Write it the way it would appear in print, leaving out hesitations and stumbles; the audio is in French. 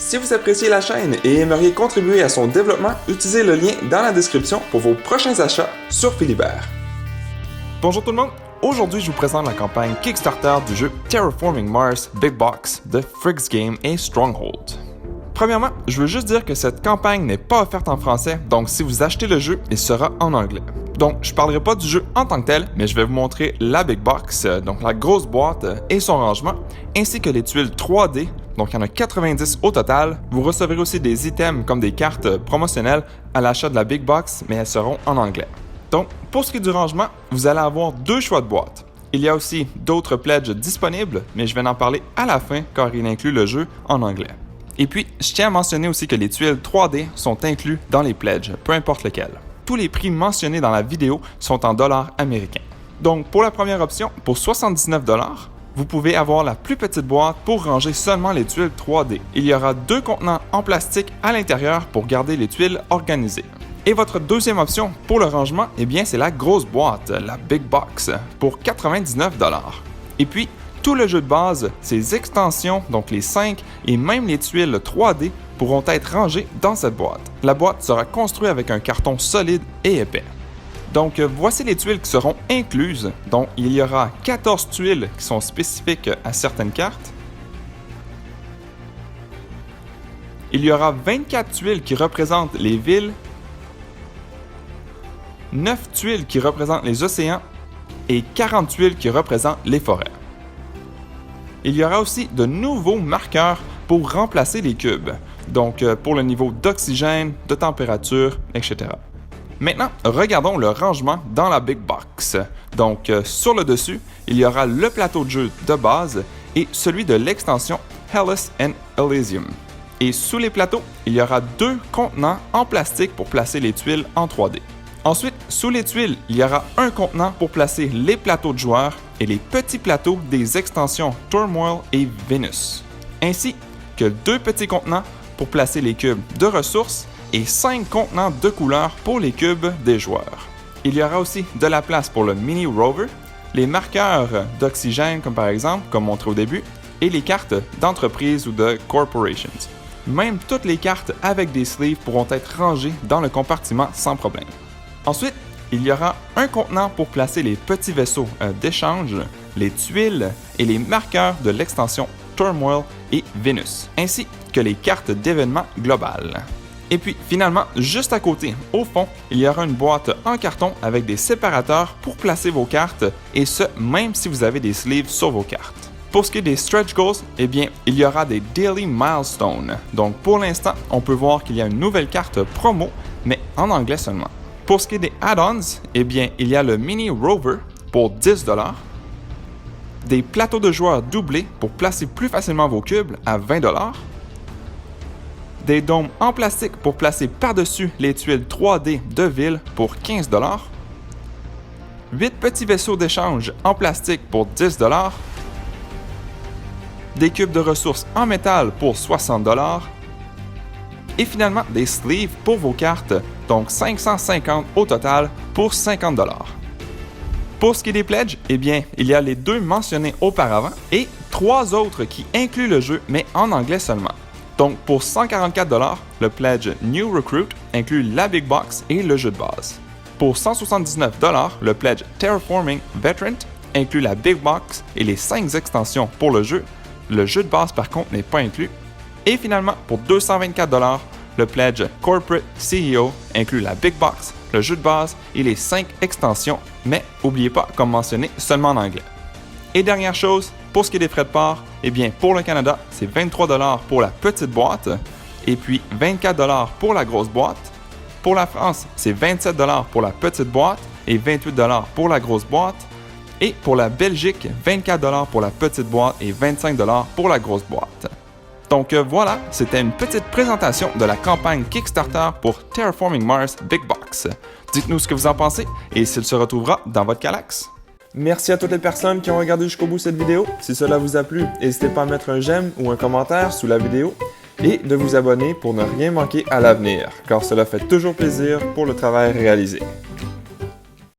Si vous appréciez la chaîne et aimeriez contribuer à son développement, utilisez le lien dans la description pour vos prochains achats sur Philibert. Bonjour tout le monde! Aujourd'hui, je vous présente la campagne Kickstarter du jeu Terraforming Mars Big Box de Fricks Game et Stronghold. Premièrement, je veux juste dire que cette campagne n'est pas offerte en français, donc si vous achetez le jeu, il sera en anglais. Donc, je ne parlerai pas du jeu en tant que tel, mais je vais vous montrer la Big Box, donc la grosse boîte et son rangement, ainsi que les tuiles 3D, donc il y en a 90 au total. Vous recevrez aussi des items comme des cartes promotionnelles à l'achat de la Big Box, mais elles seront en anglais. Donc, pour ce qui est du rangement, vous allez avoir deux choix de boîtes. Il y a aussi d'autres pledges disponibles, mais je vais en parler à la fin car il inclut le jeu en anglais. Et puis, je tiens à mentionner aussi que les tuiles 3D sont inclus dans les pledges, peu importe lequel. Tous les prix mentionnés dans la vidéo sont en dollars américains. Donc, pour la première option, pour 79 $, vous pouvez avoir la plus petite boîte pour ranger seulement les tuiles 3D. Il y aura deux contenants en plastique à l'intérieur pour garder les tuiles organisées. Et votre deuxième option pour le rangement, eh bien, c'est la grosse boîte, la Big Box, pour 99 $. Et puis, tout le jeu de base, ses extensions, donc les 5 et même les tuiles 3D, pourront être rangées dans cette boîte. La boîte sera construite avec un carton solide et épais. Donc, voici les tuiles qui seront incluses. Donc, il y aura 14 tuiles qui sont spécifiques à certaines cartes. Il y aura 24 tuiles qui représentent les villes, 9 tuiles qui représentent les océans et 40 tuiles qui représentent les forêts. Il y aura aussi de nouveaux marqueurs pour remplacer les cubes, donc pour le niveau d'oxygène, de température, etc. Maintenant, regardons le rangement dans la Big Box. Donc, sur le dessus, il y aura le plateau de jeu de base et celui de l'extension Hellas and Elysium. Et sous les plateaux, il y aura deux contenants en plastique pour placer les tuiles en 3D. Ensuite, sous les tuiles, il y aura un contenant pour placer les plateaux de joueurs et les petits plateaux des extensions Turmoil et Venus, ainsi que deux petits contenants pour placer les cubes de ressources et 5 contenants de couleurs pour les cubes des joueurs. Il y aura aussi de la place pour le Mini Rover, les marqueurs d'oxygène comme par exemple, comme montré au début, et les cartes d'entreprise ou de corporations. Même toutes les cartes avec des sleeves pourront être rangées dans le compartiment sans problème. Ensuite, il y aura un contenant pour placer les petits vaisseaux d'échange, les tuiles et les marqueurs de l'extension Turmoil et Venus, ainsi que les cartes d'événements globales. Et puis finalement, juste à côté, au fond, il y aura une boîte en carton avec des séparateurs pour placer vos cartes, et ce, même si vous avez des sleeves sur vos cartes. Pour ce qui est des stretch goals, eh bien, il y aura des daily milestones. Donc pour l'instant, on peut voir qu'il y a une nouvelle carte promo, mais en anglais seulement. Pour ce qui est des add-ons, eh bien, il y a le Mini Rover pour 10 $, des plateaux de joueurs doublés pour placer plus facilement vos cubes à 20 $, des dômes en plastique pour placer par-dessus les tuiles 3D de ville pour 15 $, 8 petits vaisseaux d'échange en plastique pour 10 $, des cubes de ressources en métal pour 60 $, et finalement des sleeves pour vos cartes, donc 550 au total pour 50 $. Pour ce qui est des pledges, eh bien, il y a les deux mentionnés auparavant et 3 autres qui incluent le jeu, mais en anglais seulement. Donc, pour 144 $, le pledge New Recruit inclut la Big Box et le jeu de base. Pour 179 $, le pledge Terraforming Veteran inclut la Big Box et les 5 extensions pour le jeu. Le jeu de base, par contre, n'est pas inclus. Et finalement, pour 224 $, le pledge Corporate CEO inclut la Big Box, le jeu de base et les 5 extensions, mais n'oubliez pas, comme mentionné, seulement en anglais. Et dernière chose, pour ce qui est des frais de port, eh bien, pour le Canada, c'est 23 $ pour la petite boîte, et puis 24 $ pour la grosse boîte. Pour la France, c'est 27 $ pour la petite boîte et 28 $ pour la grosse boîte. Et pour la Belgique, 24 $ pour la petite boîte et 25 $ pour la grosse boîte. Donc voilà, c'était une petite présentation de la campagne Kickstarter pour Terraforming Mars Big Box. Dites-nous ce que vous en pensez et s'il se retrouvera dans votre Kallax. Merci à toutes les personnes qui ont regardé jusqu'au bout cette vidéo. Si cela vous a plu, n'hésitez pas à mettre un j'aime ou un commentaire sous la vidéo et de vous abonner pour ne rien manquer à l'avenir, car cela fait toujours plaisir pour le travail réalisé.